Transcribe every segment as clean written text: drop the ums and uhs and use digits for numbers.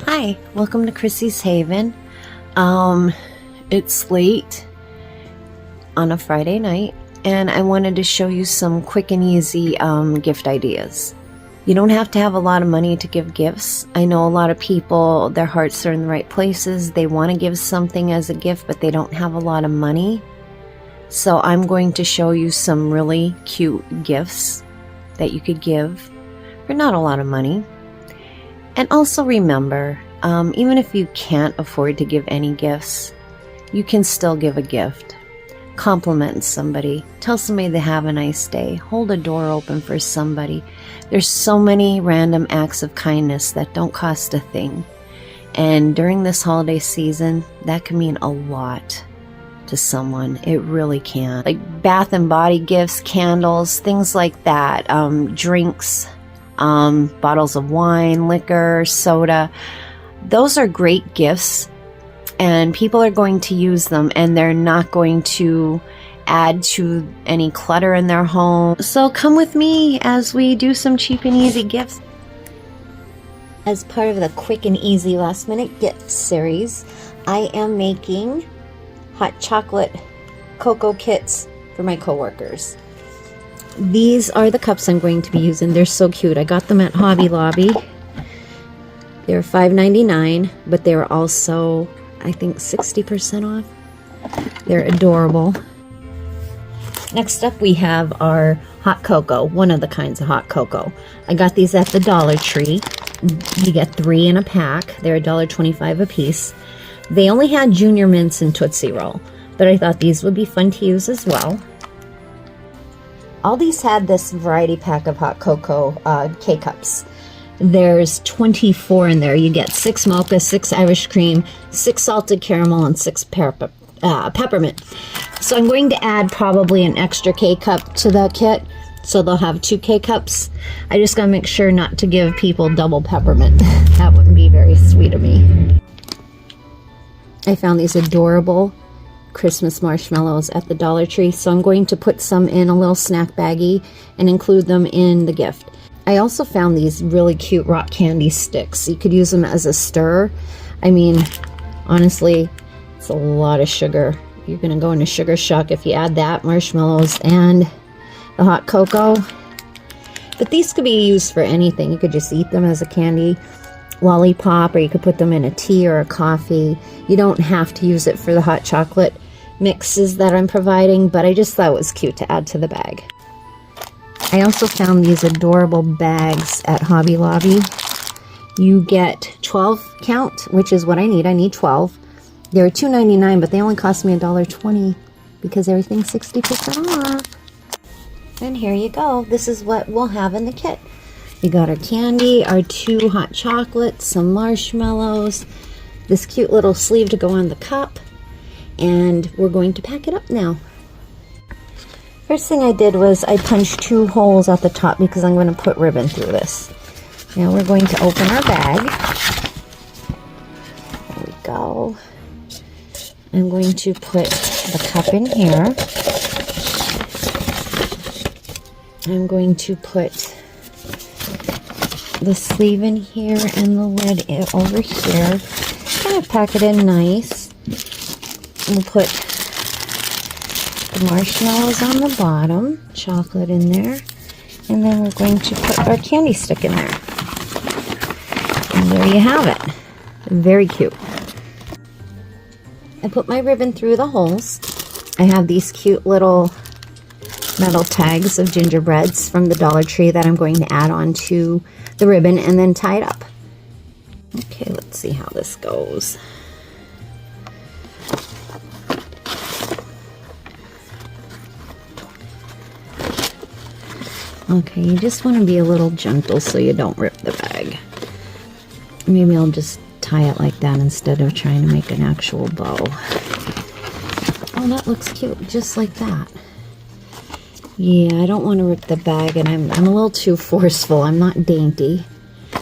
Hi, welcome to Chrissy's Haven. It's late on a Friday night, and I wanted to show you some quick and easy gift ideas. You don't have to have a lot of money to give gifts. I know a lot of people, their hearts are in the right places. They want to give something as a gift, but they don't have a lot of money. So I'm going to show you some really cute gifts that you could give for not a lot of money. And also remember, even if you can't afford to give any gifts, you can still give a gift. Compliment somebody. Tell somebody they have a nice day. Hold a door open for somebody. There's so many random acts of kindness that don't cost a thing. And during this holiday season, that can mean a lot to someone. It really can. Like bath and body gifts, candles, things like that, drinks, bottles of wine, liquor, soda. Those are great gifts, and people are going to use them, and they're not going to add to any clutter in their home. So come with me as we do some cheap and easy gifts. As part of the quick and easy last minute gift series, I am making hot chocolate cocoa kits for my coworkers. These are the cups I'm going to be using. They're so cute. I got them at Hobby Lobby. They're $5.99, but they're also, I think, 60% off. They're adorable. Next up, we have our hot cocoa, one of the kinds of hot cocoa. I got these at the Dollar Tree. You get 3 in a pack. They're $1.25 a piece. They only had Junior Mints and Tootsie Roll, but I thought these would be fun to use as well. Aldi's had this variety pack of hot cocoa K-Cups. There's 24 in there. You get 6 mocha, 6 Irish cream, 6 salted caramel, and 6 peppermint. So I'm going to add probably an extra K-Cup to the kit, so they'll have 2 K-Cups. I just gotta make sure not to give people double peppermint. That wouldn't be very sweet of me. I found these adorable Christmas marshmallows at the Dollar Tree, so I'm going to put some in a little snack baggie and include them in the gift. I also found these really cute rock candy sticks. You could use them as a stir. I mean, honestly, it's a lot of sugar. You're gonna go into sugar shock if you add that, marshmallows, and the hot cocoa. But these could be used for anything. You could just eat them as a candy lollipop, or you could put them in a tea or a coffee. You don't have to use it for the hot chocolate mixes that I'm providing, but I just thought it was cute to add to the bag. I also found these adorable bags at Hobby Lobby. You get 12 count, which is what I need. I need 12. They were $2.99, but they only cost me $1.20 because everything's 60% off. And here you go. This is what we'll have in the kit. We got our candy, our 2 hot chocolates, some marshmallows, this cute little sleeve to go on the cup, and we're going to pack it up now. First thing I did was I punched 2 holes at the top because I'm going to put ribbon through this. Now we're going to open our bag. There we go. I'm going to put the cup in here. I'm going to put the sleeve in here and the lid over here. Kind of pack it in nice. We'll put the marshmallows on the bottom, chocolate in there, and then we're going to put our candy stick in there. And there you have it. Very cute. I put my ribbon through the holes. I have these cute little metal tags of gingerbreads from the Dollar Tree that I'm going to add on to the ribbon and then tie it up. Okay, let's see how this goes. Okay, you just want to be a little gentle so you don't rip the bag. Maybe I'll just tie it like that instead of trying to make an actual bow. Oh, that looks cute, just like that. Yeah, I don't want to rip the bag, and I'm a little too forceful. I'm not dainty.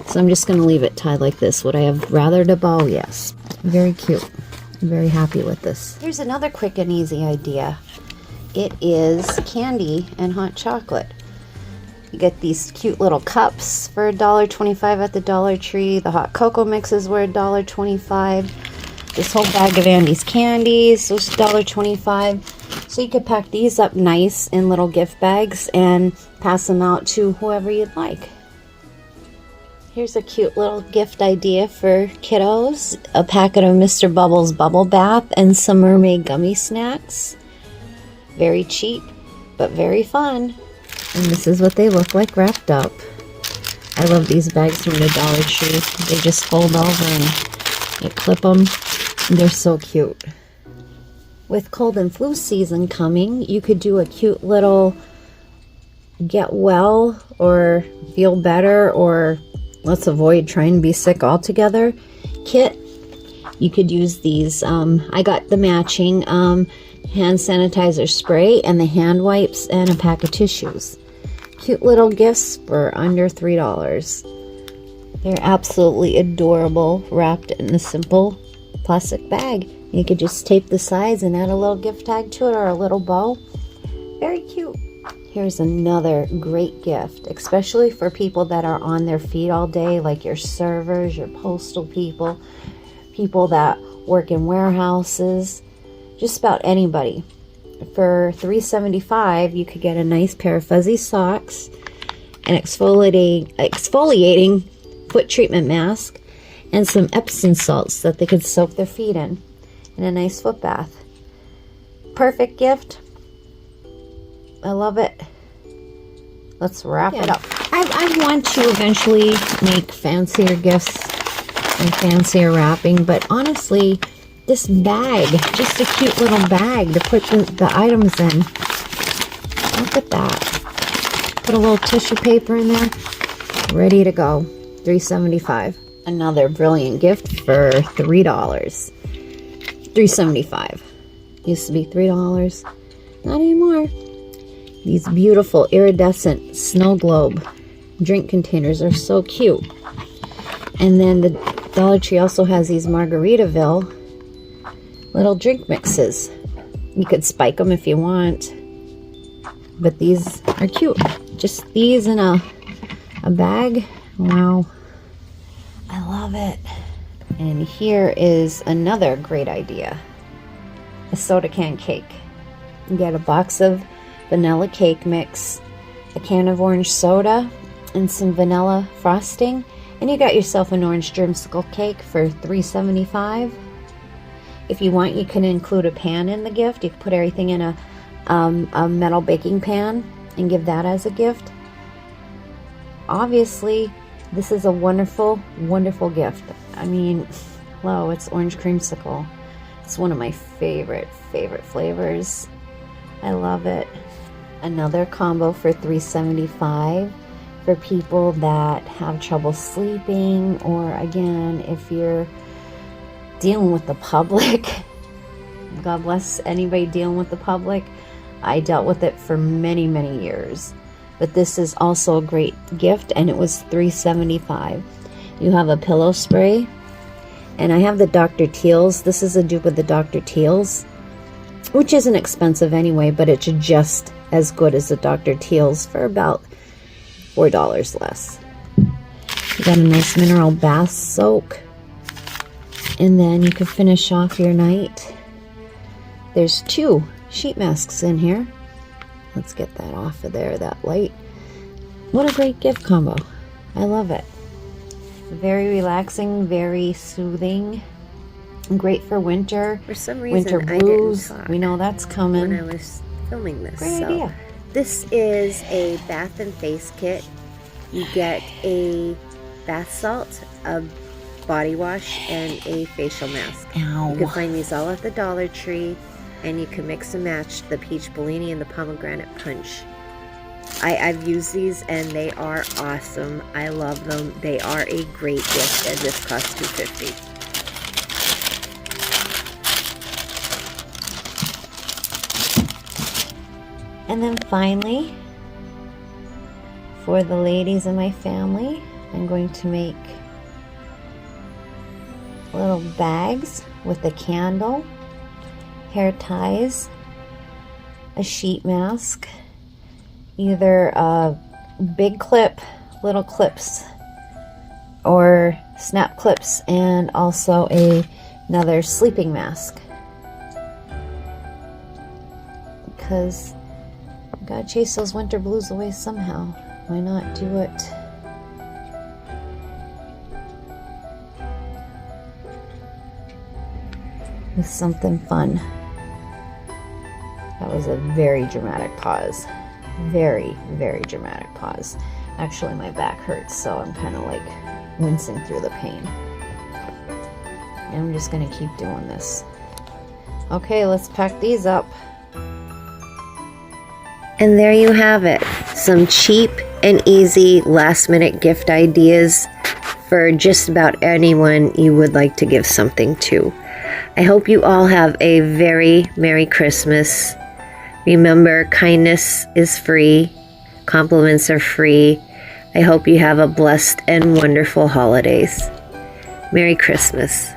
So I'm just going to leave it tied like this. Would I have rathered a bow? Yes. Very cute. I'm very happy with this. Here's another quick and easy idea. It is candy and hot chocolate. You get these cute little cups for $1.25 at the Dollar Tree. The hot cocoa mixes were $1.25. This whole bag of Andy's candies was $1.25. So you could pack these up nice in little gift bags and pass them out to whoever you'd like. Here's a cute little gift idea for kiddos. A packet of Mr. Bubbles Bubble Bath and some mermaid gummy snacks. Very cheap, but very fun. And this is what they look like wrapped up. I love these bags from the Dollar Tree. They just fold over and you clip them. They're so cute. With cold and flu season coming, you could do a cute little get well or feel better or let's avoid trying to be sick altogether kit. You could use these. I got the matching hand sanitizer spray and the hand wipes and a pack of tissues. Cute little gifts for under $3. They're absolutely adorable, wrapped in a simple plastic bag. You could just tape the sides and add a little gift tag to it or a little bow. Very cute. Here's another great gift, especially for people that are on their feet all day, like your servers, your postal people, people that work in warehouses, just about anybody. For $3.75, you could get a nice pair of fuzzy socks, an exfoliating foot treatment mask, and some Epsom salts that they could soak their feet in, and a nice foot bath. Perfect gift. I love it. Let's wrap it up. I want to eventually make fancier gifts and fancier wrapping, but honestly, this bag, just a cute little bag to put the items in. Look at that. Put a little tissue paper in there. Ready to go. $3.75. Another brilliant gift for $3. $3.75. Used to be $3. Not anymore. These beautiful iridescent snow globe drink containers are so cute. And then the Dollar Tree also has these Margaritaville little drink mixes. You could spike them if you want, but these are cute. Just these in a bag. Wow, I love it. And here is another great idea: a soda can cake. You get a box of vanilla cake mix, a can of orange soda, and some vanilla frosting, and you got yourself an orange dreamsicle cake for $3.75. If you want, you can include a pan in the gift. You can put everything in a metal baking pan and give that as a gift. Obviously, this is a wonderful, wonderful gift. I mean, hello, it's orange creamsicle. It's one of my favorite flavors. I love it. Another combo for $3.75 for people that have trouble sleeping, or again, if you're dealing with the public. God bless anybody dealing with the public. I dealt with it for many years, but this is also a great gift, and it was $3.75. You have a pillow spray, and I have the Dr. Teal's. This is a dupe of the Dr. Teal's, which isn't expensive anyway, but it's just as good as the Dr. Teal's for about $4 less. You got a nice mineral bath soak. And then you can finish off your night. There's 2 sheet masks in here. Let's get that off of there, that light. What a great gift combo. I love it. Very relaxing, very soothing. Great for winter. For some reason, winter blues. I didn't talk we know that's coming. when I was filming this. Great idea. This is a bath and face kit. You get a bath salt, a body wash, and a facial mask. Ow. You can find these all at the Dollar Tree, and you can mix and match the peach Bellini and the pomegranate punch. I've used these and they are awesome. I love them. They are a great gift, and this costs $2.50. And then finally, for the ladies in my family, I'm going to make little bags with a candle, hair ties, a sheet mask, either a big clip, little clips, or snap clips, and also another sleeping mask. Because you gotta chase those winter blues away somehow. Why not do it with something fun? That was a very dramatic pause. Very, very dramatic pause. Actually, my back hurts, so I'm kind of like wincing through the pain. And I'm just gonna keep doing this. Okay, let's pack these up. And there you have it. Some cheap and easy last minute gift ideas for just about anyone you would like to give something to. I hope you all have a very Merry Christmas. Remember, kindness is free. Compliments are free. I hope you have a blessed and wonderful holidays. Merry Christmas.